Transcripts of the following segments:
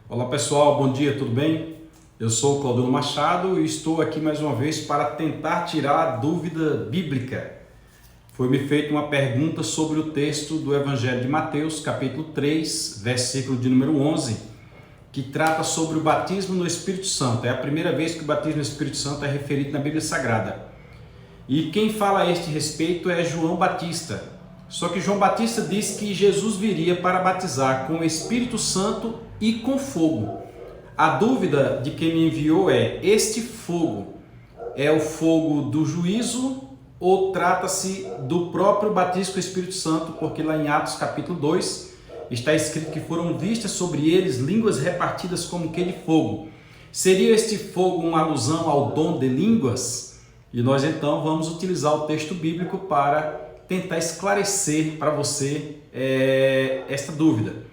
Olá pessoal, bom dia, tudo bem? Eu sou o Claudino Machado e estou aqui mais uma vez para tentar tirar a dúvida bíblica. Foi-me feita uma pergunta sobre o texto do Evangelho de Mateus, capítulo 3, versículo de número 11, que trata sobre o batismo no Espírito Santo. É a primeira vez que o batismo no Espírito Santo é referido na Bíblia Sagrada. E quem fala a este respeito é João Batista. Só que João Batista diz que Jesus viria para batizar com o Espírito Santo e com fogo. A dúvida de quem me enviou é: este fogo é o fogo do juízo ou trata-se do próprio batismo com o Espírito Santo? Porque lá em Atos capítulo 2 está escrito que foram vistas sobre eles línguas repartidas como que de fogo. Seria este fogo uma alusão ao dom de línguas? E nós então vamos utilizar o texto bíblico para tentar esclarecer para você esta dúvida.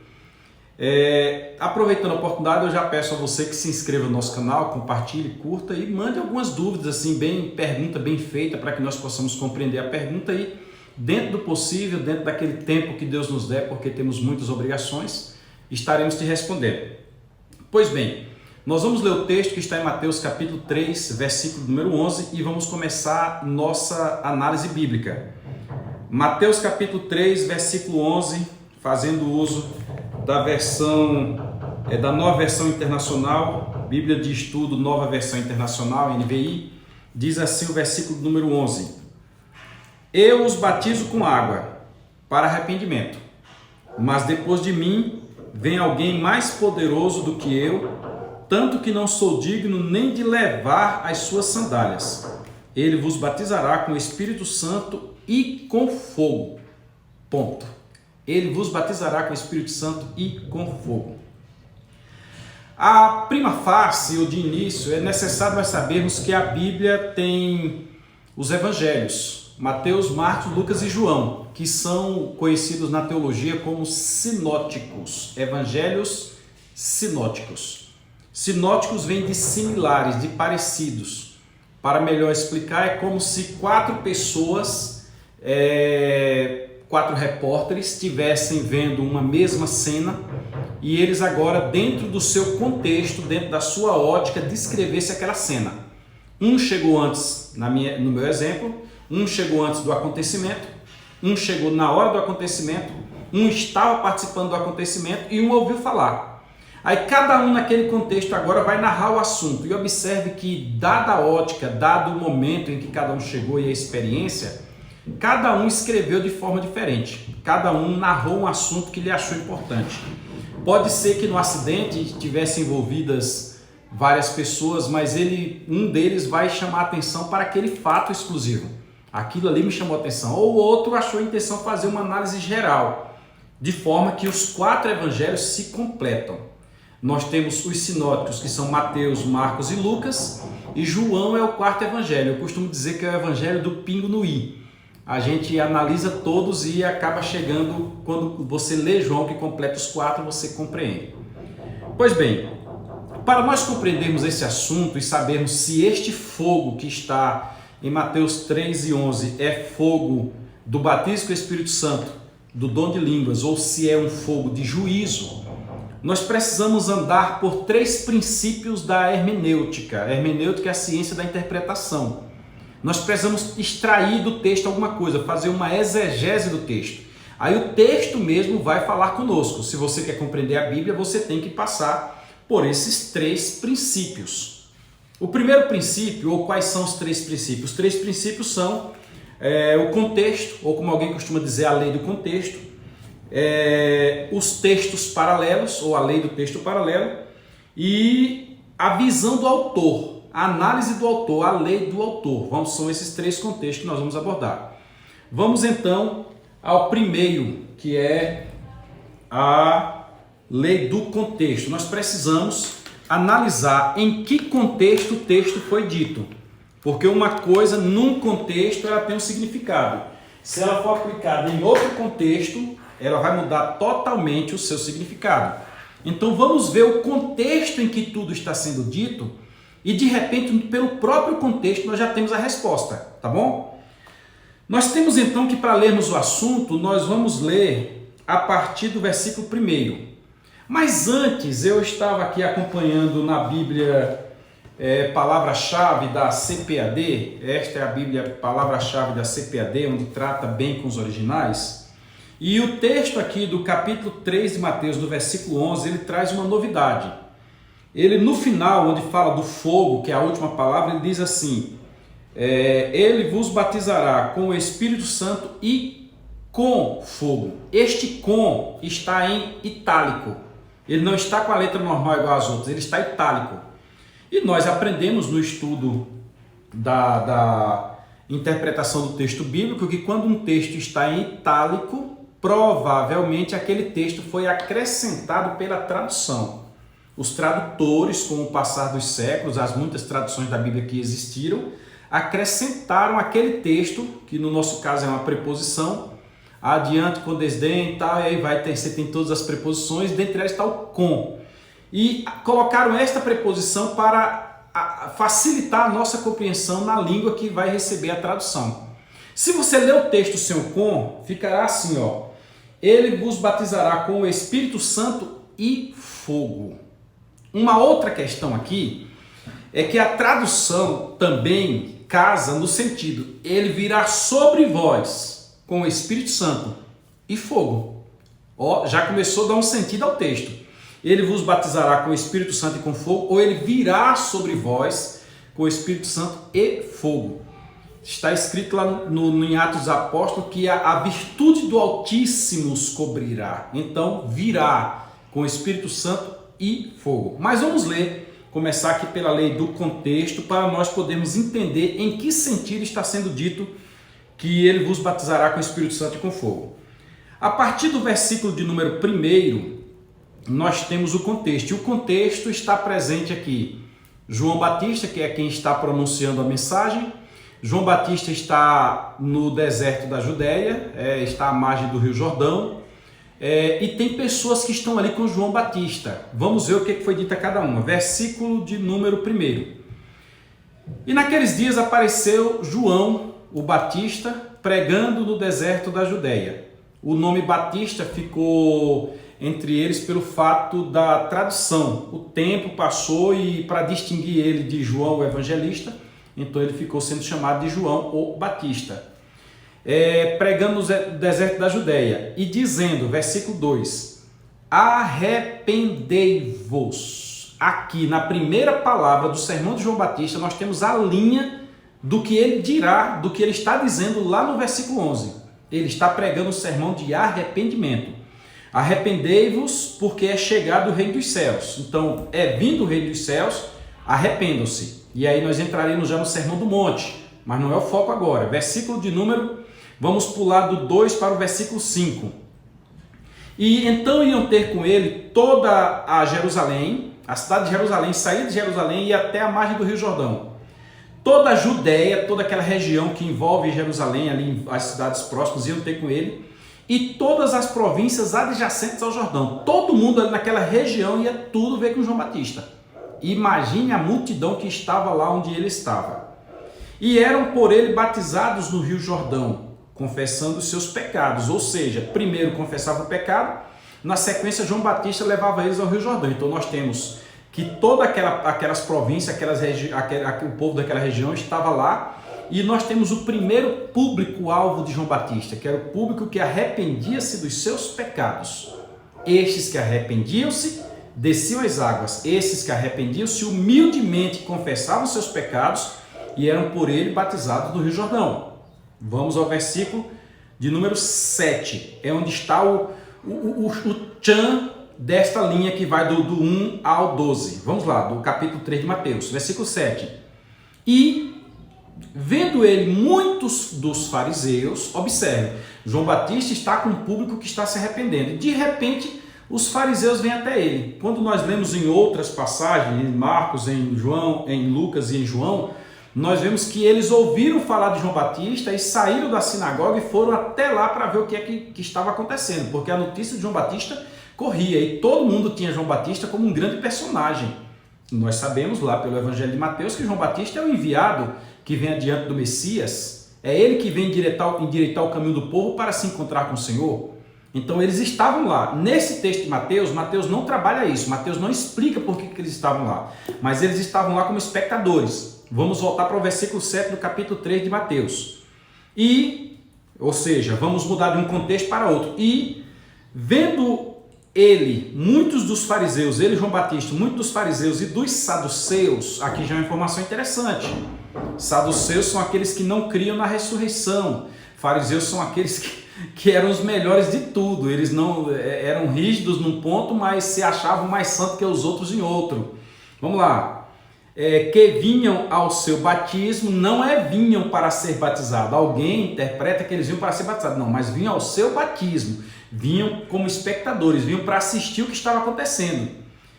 Aproveitando a oportunidade, eu já peço a você que se inscreva no nosso canal, compartilhe, curta e mande algumas dúvidas, assim, pergunta bem feita, para que nós possamos compreender a pergunta e, dentro do possível, dentro daquele tempo que Deus nos der, porque temos muitas obrigações, estaremos te respondendo. Pois bem, nós vamos ler o texto que está em Mateus capítulo 3, versículo número 11 e vamos começar nossa análise bíblica. Mateus capítulo 3, versículo 11, fazendo uso da nova versão internacional, Bíblia de Estudo, nova versão internacional, NVI, diz assim o versículo número 11: Eu os batizo com água para arrependimento, mas depois de mim vem alguém mais poderoso do que eu, tanto que não sou digno nem de levar as suas sandálias. Ele vos batizará com o Espírito Santo e com fogo. Ponto. Ele vos batizará com o Espírito Santo e com fogo. A prima facie, ou de início, é necessário nós sabermos que a Bíblia tem os evangelhos, Mateus, Marcos, Lucas e João, que são conhecidos na teologia como sinóticos, evangelhos sinóticos. Sinóticos vem de similares, de parecidos. Para melhor explicar, é como se quatro pessoas, quatro repórteres estivessem vendo uma mesma cena e eles agora, dentro do seu contexto, dentro da sua ótica, descrevessem aquela cena. Um chegou antes, no meu exemplo, um chegou antes do acontecimento, um chegou na hora do acontecimento, um estava participando do acontecimento e um ouviu falar. Aí cada um naquele contexto agora vai narrar o assunto e observe que, dada a ótica, dado o momento em que cada um chegou e a experiência, cada um escreveu de forma diferente. Cada um narrou um assunto que lhe achou importante. Pode ser que no acidente tivessem envolvidas várias pessoas, mas um deles vai chamar a atenção para aquele fato exclusivo. Aquilo ali me chamou a atenção. Ou o outro achou a intenção de fazer uma análise geral, de forma que os quatro evangelhos se completam. Nós temos os sinóticos, que são Mateus, Marcos e Lucas, e João é o quarto evangelho. Eu costumo dizer que é o evangelho do pingo no i. A gente analisa todos e acaba chegando, quando você lê João, que completa os quatro, você compreende. Pois bem, para nós compreendermos esse assunto e sabermos se este fogo que está em Mateus 3 e 11 é fogo do batismo com o Espírito Santo, do dom de línguas, ou se é um fogo de juízo, nós precisamos andar por três princípios da hermenêutica. A hermenêutica é a ciência da interpretação. Nós precisamos extrair do texto alguma coisa, fazer uma exegese do texto. Aí o texto mesmo vai falar conosco. Se você quer compreender a Bíblia, você tem que passar por esses três princípios. O primeiro princípio, ou quais são os três princípios? Os três princípios são o contexto, ou como alguém costuma dizer, a lei do contexto. Os textos paralelos, ou a lei do texto paralelo, e a visão do autor, a análise do autor, a lei do autor. São esses três contextos que nós vamos abordar. Vamos então ao primeiro, que é a lei do contexto. Nós precisamos analisar em que contexto o texto foi dito, porque uma coisa num contexto ela tem um significado. Se ela for aplicada em outro contexto, ela vai mudar totalmente o seu significado. Então vamos ver o contexto em que tudo está sendo dito e de repente, pelo próprio contexto, nós já temos a resposta, tá bom? Nós temos então que, para lermos o assunto, nós vamos ler a partir do versículo 1. Mas antes, eu estava aqui acompanhando na Bíblia palavra-chave da CPAD, esta é a Bíblia palavra-chave da CPAD, onde trata bem com os originais, e o texto aqui do capítulo 3 de Mateus, do versículo 11, ele traz uma novidade. Ele no final, onde fala do fogo, que é a última palavra, ele diz assim, ele vos batizará com o Espírito Santo e com fogo. Este com está em itálico, ele não está com a letra normal igual às outras, ele está itálico. E nós aprendemos no estudo da interpretação do texto bíblico que quando um texto está em itálico, provavelmente aquele texto foi acrescentado pela tradução. Os tradutores, com o passar dos séculos, as muitas traduções da Bíblia que existiram, acrescentaram aquele texto, que no nosso caso é uma preposição, adiante, com desdém e tal, e aí você tem todas as preposições, dentre elas está o com. E colocaram esta preposição para facilitar a nossa compreensão na língua que vai receber a tradução. Se você ler o texto sem o com, ficará assim, ó. Ele vos batizará com o Espírito Santo e fogo. Uma outra questão aqui é que a tradução também casa no sentido, ele virá sobre vós com o Espírito Santo e fogo. Ó, já começou a dar um sentido ao texto. Ele vos batizará com o Espírito Santo e com fogo, ou ele virá sobre vós com o Espírito Santo e fogo. Está escrito lá em Atos dos Apóstolos que a virtude do Altíssimo os cobrirá. Então, virá com o Espírito Santo e fogo. Mas vamos começar aqui pela lei do contexto, para nós podermos entender em que sentido está sendo dito que ele vos batizará com o Espírito Santo e com fogo. A partir do versículo de número 1, nós temos o contexto, e o contexto está presente aqui. João Batista, que é quem está pronunciando a mensagem. João Batista está no deserto da Judéia, está à margem do Rio Jordão, e tem pessoas que estão ali com João Batista. Vamos ver o que foi dito a cada uma. Versículo de número 1. E naqueles dias apareceu João, o Batista, pregando no deserto da Judéia. O nome Batista ficou entre eles pelo fato da tradução. O tempo passou e para distinguir ele de João o Evangelista, então ele ficou sendo chamado de João o Batista. Pregando no deserto da Judéia e dizendo, versículo 2, arrependei-vos. Aqui na primeira palavra do sermão de João Batista nós temos a linha do que ele dirá, do que ele está dizendo lá no versículo 11. Ele está pregando o sermão de arrependimento. Arrependei-vos porque é chegado o reino dos céus. Então, vindo o reino dos céus, arrependam-se. E aí nós entraremos já no sermão do monte, mas não é o foco agora. Versículo de número, vamos pular do 2 para o versículo 5. E então iam ter com ele toda a Jerusalém, a cidade de Jerusalém, saía de Jerusalém e ia até a margem do Rio Jordão. Toda a Judéia, toda aquela região que envolve Jerusalém, ali as cidades próximas, iam ter com ele. E todas as províncias adjacentes ao Jordão. Todo mundo ali naquela região ia tudo ver com João Batista. Imagine a multidão que estava lá onde ele estava. E eram por ele batizados no Rio Jordão, confessando os seus pecados. Ou seja, primeiro confessava o pecado, na sequência João Batista levava eles ao Rio Jordão. Então nós temos que todas aquelas províncias, o povo daquela região estava lá. E nós temos o primeiro público-alvo de João Batista, que era o público que arrependia-se dos seus pecados. Estes que arrependiam-se, desciam as águas. Esses que arrependiam-se, humildemente confessavam seus pecados e eram por ele batizados no Rio Jordão. Vamos ao versículo de número 7. É onde está o tchan desta linha que vai do 1 ao 12. Vamos lá, do capítulo 3 de Mateus, versículo 7. E vendo ele muitos dos fariseus, observe, João Batista está com um público que está se arrependendo. De repente, os fariseus vêm até ele. Quando nós lemos em outras passagens, em Marcos, em João, em Lucas e em João, nós vemos que eles ouviram falar de João Batista e saíram da sinagoga e foram até lá para ver o que é que estava acontecendo, porque a notícia de João Batista corria e todo mundo tinha João Batista como um grande personagem. Nós sabemos lá pelo Evangelho de Mateus que João Batista é o enviado que vem adiante do Messias, é ele que vem endireitar o caminho do povo para se encontrar com o Senhor. Então eles estavam lá. Nesse texto de Mateus, Mateus não trabalha isso, Mateus não explica por que eles estavam lá, mas eles estavam lá como espectadores. Vamos voltar para o versículo 7 do capítulo 3 de Mateus. Ou seja, vamos mudar de um contexto para outro. E vendo muitos dos fariseus, João Batista, muitos dos fariseus e dos saduceus, aqui já é uma informação interessante. Saduceus são aqueles que não criam na ressurreição. Fariseus são aqueles que eram os melhores de tudo. Eles não eram rígidos num ponto, mas se achavam mais santos que os outros em outro. Vamos lá. Que vinham ao seu batismo, não vinham para ser batizado. Alguém interpreta que eles vinham para ser batizados. Não, mas vinham ao seu batismo. Vinham como espectadores, vinham para assistir o que estava acontecendo.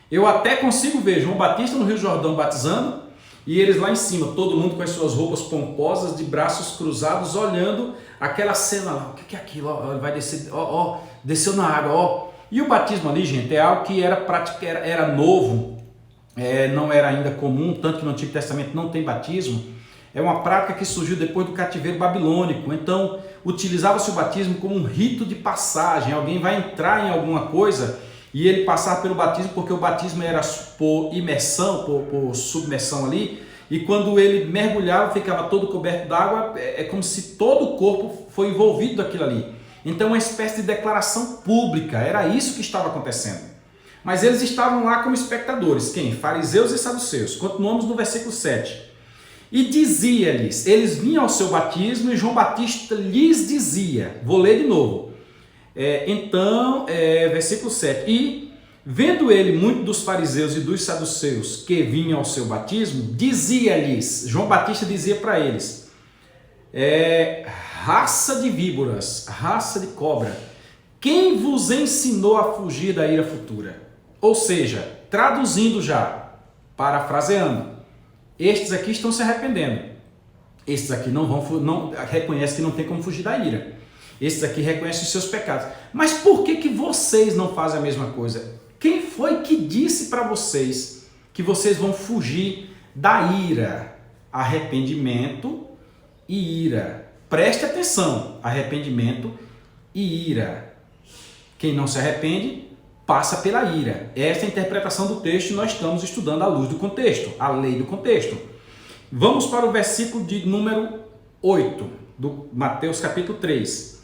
Eu até consigo ver João Batista no Rio Jordão batizando, e eles lá em cima, todo mundo com as suas roupas pomposas, de braços cruzados, olhando aquela cena lá. O que é aquilo? Ele vai descer, desceu na água, E o batismo ali, gente, é algo que era novo, não era ainda comum, tanto que no Antigo Testamento não tem batismo. É uma prática que surgiu depois do cativeiro babilônico. Então, utilizava-se o batismo como um rito de passagem. Alguém vai entrar em alguma coisa e ele passar pelo batismo, porque o batismo era por imersão, por submersão ali. E quando ele mergulhava, ficava todo coberto d'água. É como se todo o corpo foi envolvido daquilo ali. Então, uma espécie de declaração pública. Era isso que estava acontecendo. Mas eles estavam lá como espectadores. Quem? Fariseus e saduceus. Continuamos no versículo 7. E dizia-lhes, eles vinham ao seu batismo e João Batista lhes dizia, vou ler de novo, versículo 7, e vendo ele muito dos fariseus e dos saduceus que vinham ao seu batismo, dizia-lhes, João Batista dizia para eles, raça de víboras, raça de cobra, quem vos ensinou a fugir da ira futura? Ou seja, traduzindo já, parafraseando, estes aqui estão se arrependendo. Estes aqui não reconhecem que não tem como fugir da ira. Estes aqui reconhecem os seus pecados. Mas por que vocês não fazem a mesma coisa? Quem foi que disse para vocês que vocês vão fugir da ira? Arrependimento e ira. Preste atenção. Arrependimento e ira. Quem não se arrepende passa pela ira. Esta é a interpretação do texto e nós estamos estudando à luz do contexto, a lei do contexto. Vamos para o versículo de número 8, do Mateus capítulo 3.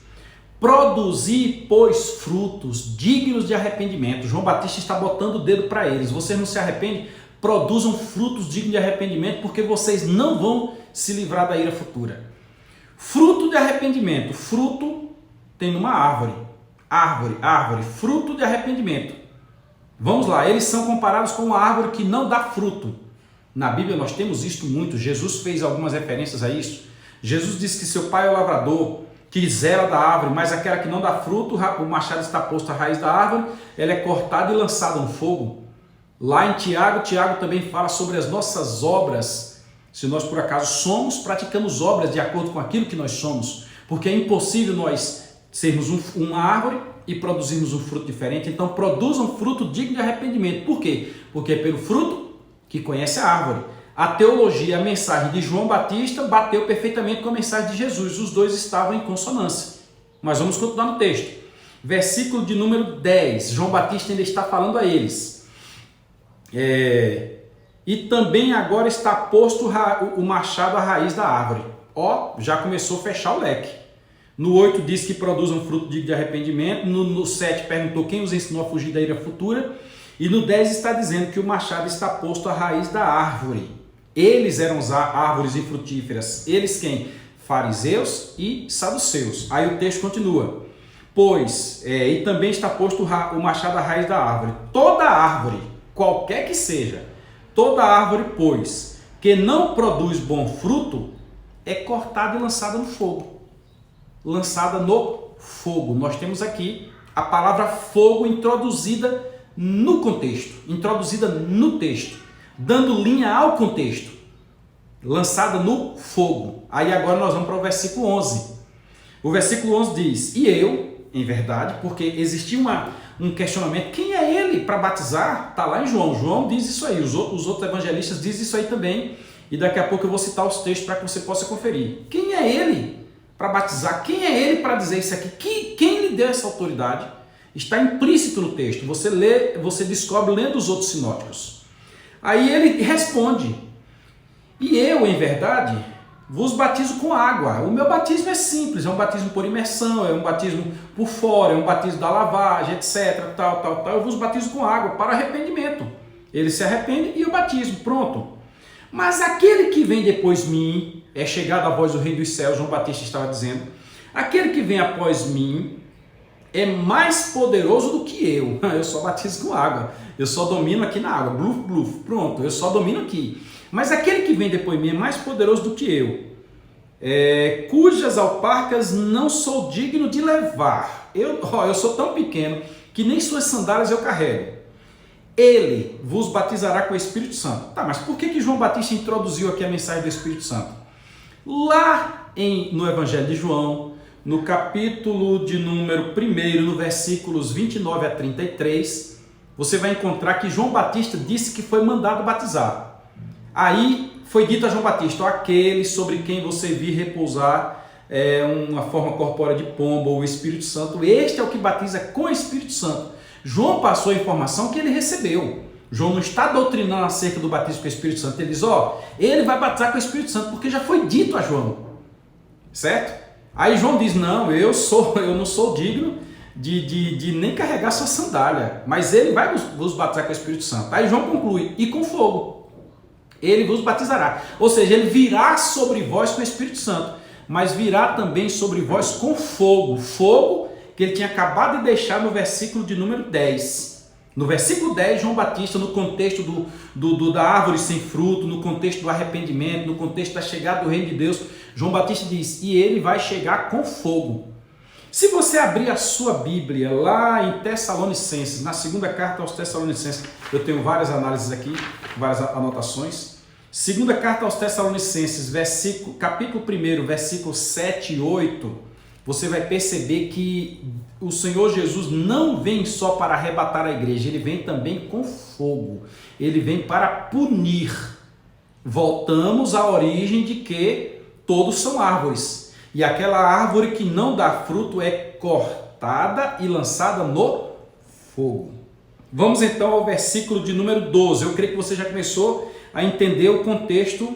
Produzi, pois, frutos dignos de arrependimento. João Batista está botando o dedo para eles. Vocês não se arrependem? Produzam frutos dignos de arrependimento, porque vocês não vão se livrar da ira futura. Fruto de arrependimento. Fruto tem numa árvore. Árvore, fruto de arrependimento. Vamos lá, eles são comparados com uma árvore que não dá fruto. Na Bíblia nós temos isto muito, Jesus fez algumas referências a isso. Jesus disse que seu pai é o lavrador, que zela da árvore, mas aquela que não dá fruto, o machado está posto à raiz da árvore, ela é cortada e lançada no fogo. Lá em Tiago também fala sobre as nossas obras. Se nós por acaso praticamos obras de acordo com aquilo que nós somos, porque é impossível nós sermos uma árvore e produzirmos um fruto diferente. Então produzam fruto digno de arrependimento. Por quê? Porque é pelo fruto que conhece a árvore. A teologia, a mensagem de João Batista bateu perfeitamente com a mensagem de Jesus. Os dois estavam em consonância. Mas vamos continuar no texto. Versículo de número 10. João Batista ainda está falando a eles. E também agora está posto o machado à raiz da árvore. Já começou a fechar o leque. No 8 diz que produzam fruto digno de arrependimento. No 7 perguntou quem os ensinou a fugir da ira futura. E no 10 está dizendo que o machado está posto à raiz da árvore. Eles eram as árvores infrutíferas. Eles quem? Fariseus e saduceus. Aí o texto continua. E também está posto o machado à raiz da árvore. Toda árvore, qualquer que seja, toda árvore, pois, que não produz bom fruto, é cortada e lançada no fogo. Lançada no fogo. Nós temos aqui a palavra fogo introduzida no contexto, introduzida no texto, dando linha ao contexto. Lançada no fogo. Aí agora nós vamos para o versículo 11. O versículo 11 diz, e eu, em verdade, porque existia um questionamento, quem é ele para batizar? Está lá em João. João diz isso aí, os outros evangelistas dizem isso aí também, e daqui a pouco eu vou citar os textos para que você possa conferir. Quem é ele para batizar? Quem é ele para dizer isso aqui? Quem lhe lhe deu essa autoridade? Está implícito no texto. Você lê, você descobre lendo os outros sinóticos. Aí ele responde: e eu, em verdade, vos batizo com água. O meu batismo é simples, é um batismo por imersão, é um batismo por fora, é um batismo da lavagem, etc. Tal. Eu vos batizo com água para arrependimento. Ele se arrepende e eu batizo, pronto. Mas aquele que vem depois de mim, é chegada a voz do Rei dos Céus, João Batista estava dizendo, aquele que vem após mim é mais poderoso do que eu. Eu só batizo com água, eu só domino aqui na água, bluf, pronto, eu só domino aqui. Mas aquele que vem depois de mim é mais poderoso do que eu, cujas alparcas não sou digno de levar. Eu sou tão pequeno que nem suas sandálias eu carrego. Ele vos batizará com o Espírito Santo. Tá, mas por que João Batista introduziu aqui a mensagem do Espírito Santo? Lá no Evangelho de João, no capítulo de número 1, no versículos 29 a 33, você vai encontrar que João Batista disse que foi mandado batizar. Aí foi dito a João Batista: aquele sobre quem você vir repousar uma forma corpórea de pombo, ou o Espírito Santo, este é o que batiza com o Espírito Santo. João passou a informação que ele recebeu. João não está doutrinando acerca do batismo com o Espírito Santo. Ele diz: ele vai batizar com o Espírito Santo, porque já foi dito a João. Certo? Aí João diz: não, eu não sou digno de nem carregar sua sandália, mas ele vai vos batizar com o Espírito Santo. Aí João conclui: e com fogo. Ele vos batizará. Ou seja, ele virá sobre vós com o Espírito Santo, mas virá também sobre vós com fogo. Fogo que ele tinha acabado de deixar no versículo de número 10. No versículo 10, João Batista, no contexto da árvore sem fruto, no contexto do arrependimento, no contexto da chegada do reino de Deus, João Batista diz: e ele vai chegar com fogo. Se você abrir a sua Bíblia lá em Tessalonicenses, na segunda carta aos Tessalonicenses, eu tenho várias análises aqui, várias anotações. Segunda carta aos Tessalonicenses, capítulo 1, versículos 7 e 8, você vai perceber que o Senhor Jesus não vem só para arrebatar a igreja, ele vem também com fogo, ele vem para punir. Voltamos à origem de que todos são árvores, e aquela árvore que não dá fruto é cortada e lançada no fogo. Vamos então ao versículo de número 12, eu creio que você já começou a entender o contexto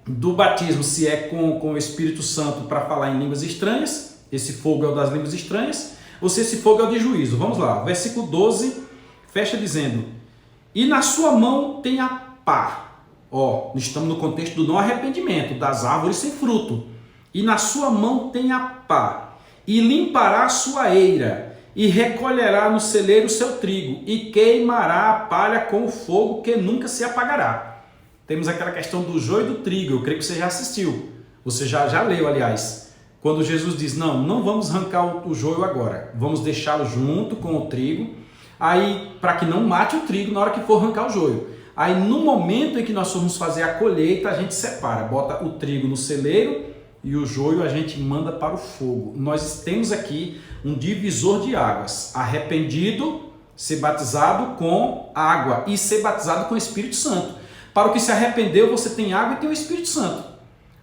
do batismo, se é com o Espírito Santo para falar em línguas estranhas, esse fogo é o das línguas estranhas, ou se esse fogo é o de juízo. Vamos lá, versículo 12, fecha dizendo: e na sua mão tem a pá. Estamos no contexto do não arrependimento, das árvores sem fruto. E na sua mão tem a pá, e limpará a sua eira, e recolherá no celeiro o seu trigo, e queimará a palha com o fogo que nunca se apagará. Temos aquela questão do joio e do trigo, eu creio que você já assistiu, você já leu, aliás, quando Jesus diz: não vamos arrancar o joio agora, vamos deixá-lo junto com o trigo, aí para que não mate o trigo na hora que for arrancar o joio. Aí no momento em que nós formos fazer a colheita, a gente separa, bota o trigo no celeiro e o joio a gente manda para o fogo. Nós temos aqui um divisor de águas: arrependido, ser batizado com água e ser batizado com o Espírito Santo. Para o que se arrependeu, você tem água e tem o Espírito Santo.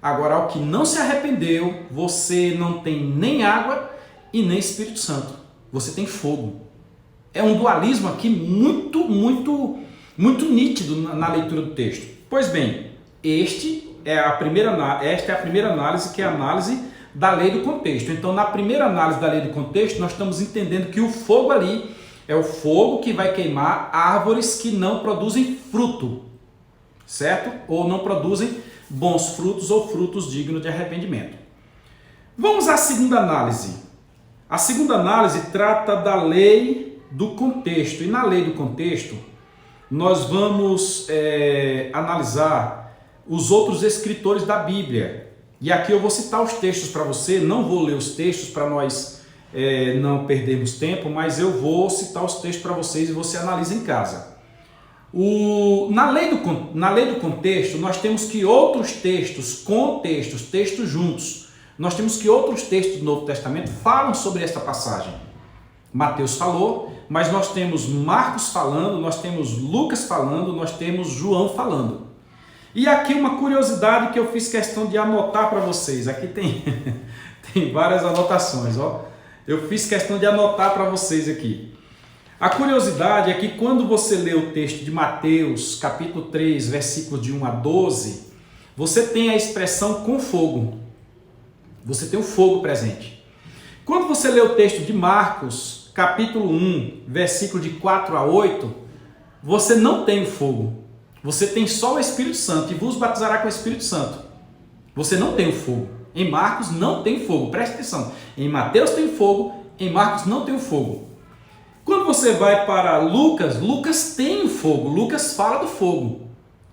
Agora, ao que não se arrependeu, você não tem nem água e nem Espírito Santo. Você tem fogo. É um dualismo aqui muito nítido na leitura do texto. Pois bem, esta é a primeira análise, que é a análise da lei do contexto. Então, na primeira análise da lei do contexto, nós estamos entendendo que o fogo ali é o fogo que vai queimar árvores que não produzem fruto, certo? Ou não produzem bons frutos ou frutos dignos de arrependimento. Vamos à segunda análise. A segunda análise trata da lei do contexto. E na lei do contexto, nós vamos analisar os outros escritores da Bíblia. E aqui eu vou citar os textos para você, não vou ler os textos para nós não perdermos tempo, mas eu vou citar os textos para vocês e você analisa em casa. Na lei do contexto, nós temos que outros textos, textos juntos, nós temos que outros textos do Novo Testamento falam sobre esta passagem. Mateus falou, mas nós temos Marcos falando, nós temos Lucas falando, nós temos João falando. E aqui uma curiosidade que eu fiz questão de anotar para vocês. Aqui tem várias anotações. Eu fiz questão de anotar para vocês aqui. A curiosidade é que quando você lê o texto de Mateus, capítulo 3, versículos de 1 a 12, você tem a expressão com fogo. Você tem o fogo presente. Quando você lê o texto de Marcos, capítulo 1, versículo de 4 a 8, você não tem o fogo. Você tem só o Espírito Santo e vos batizará com o Espírito Santo. Você não tem o fogo. Em Marcos não tem fogo. Preste atenção. Em Mateus tem fogo, em Marcos não tem o fogo. Quando você vai para Lucas, Lucas tem o fogo. Lucas fala do fogo.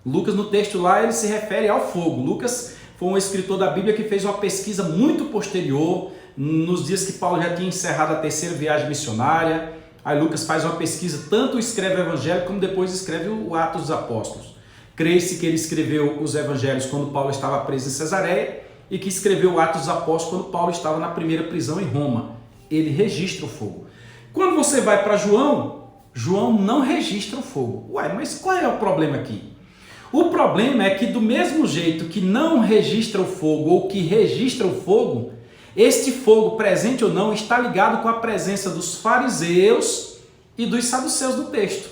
Lucas no texto lá ele se refere ao fogo. Lucas foi um escritor da Bíblia que fez uma pesquisa muito posterior, nos dias que Paulo já tinha encerrado a terceira viagem missionária. Aí Lucas faz uma pesquisa, tanto escreve o Evangelho como depois escreve o Atos dos Apóstolos. Crê-se que ele escreveu os Evangelhos quando Paulo estava preso em Cesareia e que escreveu o Atos dos Apóstolos quando Paulo estava na primeira prisão em Roma. Ele registra o fogo. Quando você vai para João, João não registra o fogo. Ué, mas qual é o problema aqui? O problema é que do mesmo jeito que não registra o fogo ou que registra o fogo, este fogo, presente ou não, está ligado com a presença dos fariseus e dos saduceus do texto.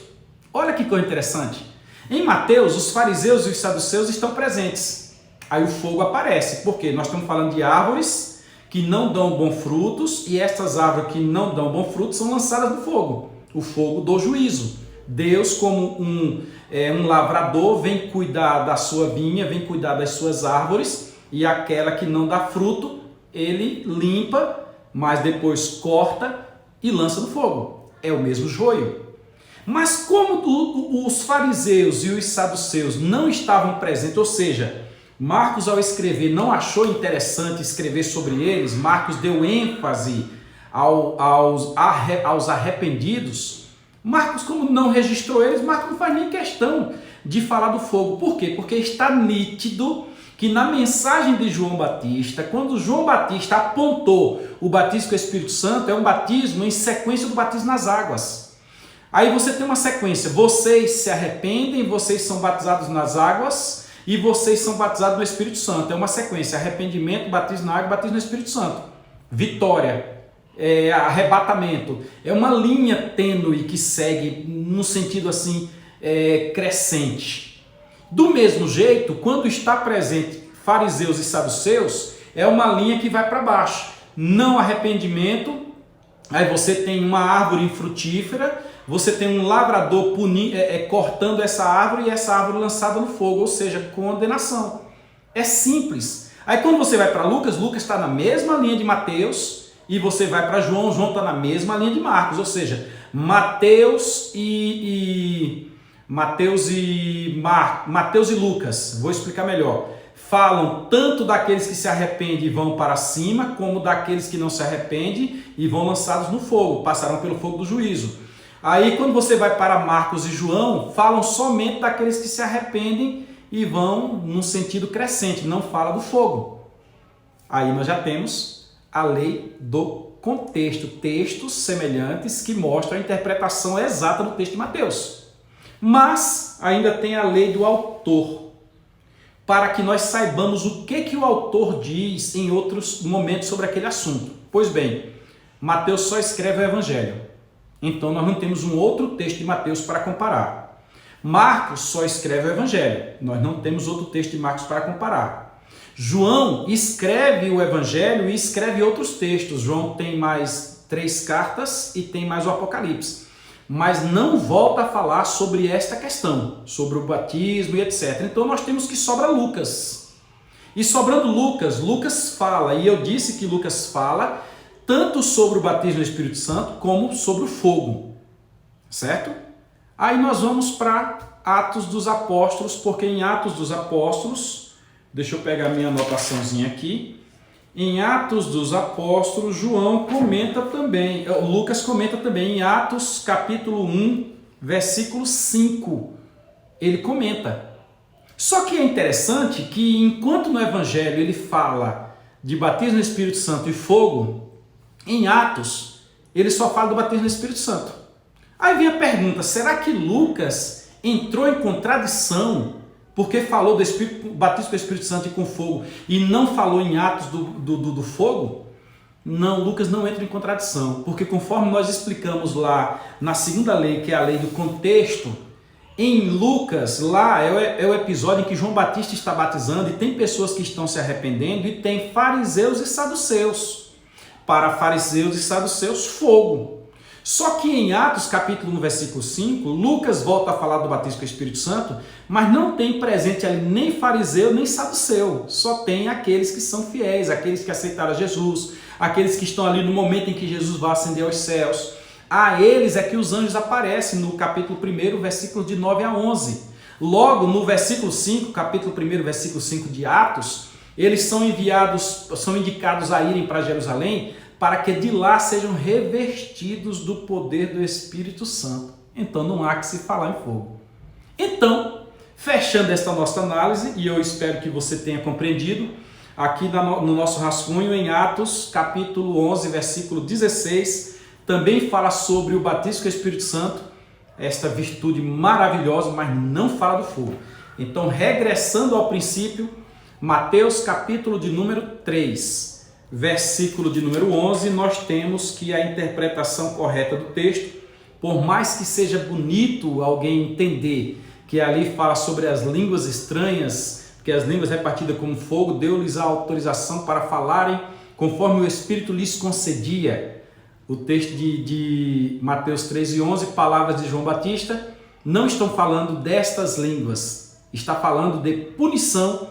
Olha que coisa interessante. Em Mateus, os fariseus e os saduceus estão presentes. Aí o fogo aparece, porque nós estamos falando de árvores que não dão bons frutos, e estas árvores que não dão bons frutos são lançadas no fogo, o fogo do juízo. Deus, como um lavrador, vem cuidar da sua vinha, vem cuidar das suas árvores, e aquela que não dá fruto, ele limpa, mas depois corta e lança no fogo. É o mesmo joio. Mas como os fariseus e os saduceus não estavam presentes, ou seja, Marcos, ao escrever, não achou interessante escrever sobre eles. Marcos deu ênfase aos arrependidos. Marcos, como não registrou eles, Marcos não faz nem questão de falar do fogo. Por quê? Porque está nítido que na mensagem de João Batista, quando João Batista apontou o batismo com o Espírito Santo, é um batismo em sequência do batismo nas águas. Aí você tem uma sequência: vocês se arrependem, vocês são batizados nas águas, e vocês são batizados no Espírito Santo. É uma sequência: arrependimento, batismo na água, batismo no Espírito Santo. Vitória, arrebatamento. É uma linha tênue que segue no sentido assim crescente. Do mesmo jeito, quando está presente fariseus e saduceus, é uma linha que vai para baixo. Não arrependimento. Aí você tem uma árvore infrutífera, você tem um lavrador cortando essa árvore e essa árvore lançada no fogo, ou seja, condenação. É simples. Aí quando você vai para Lucas, Lucas está na mesma linha de Mateus, e você vai para João, João está na mesma linha de Marcos, ou seja, Mateus e Lucas, vou explicar melhor, falam tanto daqueles que se arrependem e vão para cima, como daqueles que não se arrependem e vão lançados no fogo, passarão pelo fogo do juízo. Aí quando você vai para Marcos e João, falam somente daqueles que se arrependem e vão num sentido crescente, não fala do fogo. Aí nós já temos a lei do contexto, textos semelhantes que mostram a interpretação exata do texto de Mateus. Mas ainda tem a lei do autor, para que nós saibamos o que o autor diz em outros momentos sobre aquele assunto. Pois bem, Mateus só escreve o Evangelho. Então nós não temos um outro texto de Mateus para comparar. Marcos só escreve o Evangelho. Nós não temos outro texto de Marcos para comparar. João escreve o Evangelho e escreve outros textos. João tem mais 3 cartas e tem mais o Apocalipse. Mas não volta a falar sobre esta questão, sobre o batismo e etc. Então nós temos que sobrar Lucas. E sobrando Lucas, Lucas fala, e eu disse que Lucas fala tanto sobre o batismo no Espírito Santo como sobre o fogo, certo? Aí nós vamos para Atos dos Apóstolos, porque em Atos dos Apóstolos, deixa eu pegar minha anotaçãozinha aqui, em Atos dos Apóstolos, João comenta também, Lucas comenta também em Atos capítulo 1, versículo 5, ele comenta. Só que é interessante que enquanto no Evangelho ele fala de batismo no Espírito Santo e fogo, em Atos, ele só fala do batismo no Espírito Santo. Aí vem a pergunta, será que Lucas entrou em contradição porque falou do batismo com o Espírito Santo e com fogo e não falou em Atos do fogo? Não, Lucas não entra em contradição, porque conforme nós explicamos lá na segunda lei, que é a lei do contexto, em Lucas, lá é o episódio em que João Batista está batizando e tem pessoas que estão se arrependendo e tem fariseus e saduceus. Para fariseus e saduceus, fogo. Só que em Atos capítulo 1, versículo 5, Lucas volta a falar do batismo com o Espírito Santo, mas não tem presente ali nem fariseu, nem saduceu. Só tem aqueles que são fiéis, aqueles que aceitaram Jesus, aqueles que estão ali no momento em que Jesus vai ascender aos céus. A eles é que os anjos aparecem no capítulo 1, versículo de 9 a 11. Logo, no versículo 5, capítulo 1, versículo 5 de Atos, eles são indicados a irem para Jerusalém para que de lá sejam revestidos do poder do Espírito Santo. Então não há que se falar em fogo. Então, fechando esta nossa análise, e eu espero que você tenha compreendido, aqui no nosso rascunho em Atos, capítulo 11, versículo 16, também fala sobre o batismo com o Espírito Santo, esta virtude maravilhosa, mas não fala do fogo. Então, regressando ao princípio, Mateus capítulo de número 3, versículo de número 11, nós temos que a interpretação correta do texto, por mais que seja bonito alguém entender que ali fala sobre as línguas estranhas, que as línguas repartidas como fogo, deu-lhes a autorização para falarem conforme o Espírito lhes concedia. O texto de Mateus 13:11, palavras de João Batista, não estão falando destas línguas, está falando de punição,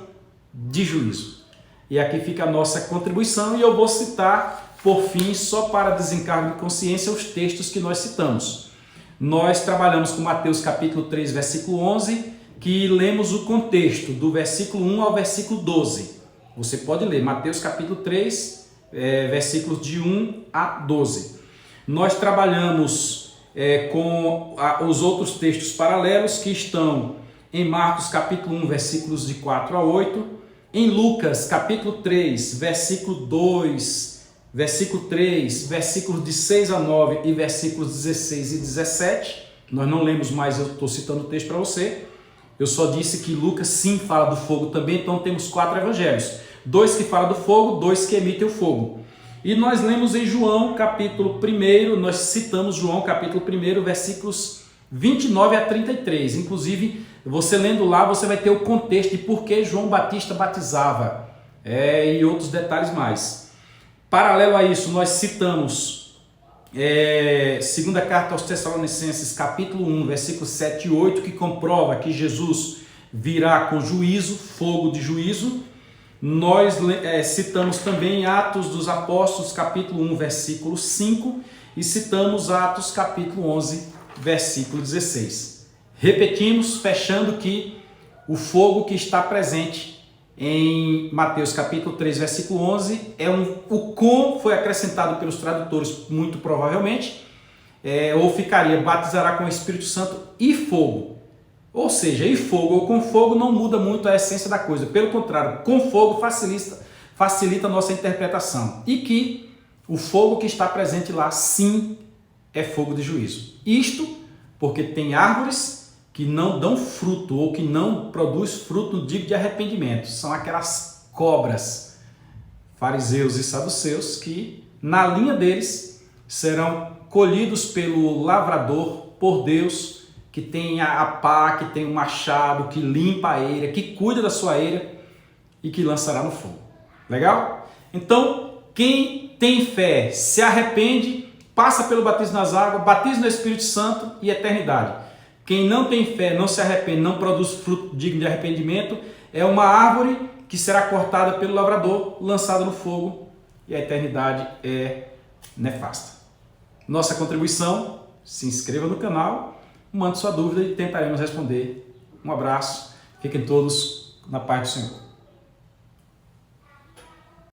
de juízo. E aqui fica a nossa contribuição e eu vou citar, por fim, só para desencargo de consciência, os textos que nós citamos. Nós trabalhamos com Mateus capítulo 3, versículo 11, que lemos o contexto do versículo 1 ao versículo 12. Você pode ler Mateus capítulo 3, versículos de 1 a 12. Nós trabalhamos com os outros textos paralelos que estão em Marcos capítulo 1, versículos de 4 a 8, em Lucas capítulo 3, versículo 2, versículo 3, versículos de 6 a 9 e versículos 16 e 17. Nós não lemos mais, eu estou citando o texto para você. Eu só disse que Lucas sim fala do fogo também, então temos 4 evangelhos. 2 que falam do fogo, 2 que emitem o fogo. E nós lemos em João capítulo 1, nós citamos João capítulo 1, versículos 29 a 33. Inclusive, você lendo lá, você vai ter o contexto de por que João Batista batizava e outros detalhes mais. Paralelo a isso, nós citamos segunda carta aos Tessalonicenses, capítulo 1, versículos 7 e 8, que comprova que Jesus virá com juízo, fogo de juízo. Nós citamos também Atos dos Apóstolos, capítulo 1, versículo 5, e citamos Atos, capítulo 11, versículo 16. Repetimos, fechando, que o fogo que está presente em Mateus capítulo 3, versículo 11, o com foi acrescentado pelos tradutores, muito provavelmente, ou ficaria, batizará com o Espírito Santo e fogo. Ou seja, e fogo ou com fogo não muda muito a essência da coisa. Pelo contrário, com fogo facilita a nossa interpretação. E que o fogo que está presente lá, sim, é fogo de juízo. Isto porque tem árvores que não dão fruto ou que não produz fruto digno de arrependimento. São aquelas cobras, fariseus e saduceus, que na linha deles serão colhidos pelo lavrador, por Deus, que tem a pá, que tem o machado, que limpa a eira, que cuida da sua eira e que lançará no fogo. Legal? Então, quem tem fé se arrepende, passa pelo batismo nas águas, batismo no Espírito Santo e eternidade. Quem não tem fé, não se arrepende, não produz fruto digno de arrependimento, é uma árvore que será cortada pelo lavrador, lançada no fogo, e a eternidade é nefasta. Nossa contribuição, se inscreva no canal, mande sua dúvida e tentaremos responder. Um abraço, fiquem todos na paz do Senhor.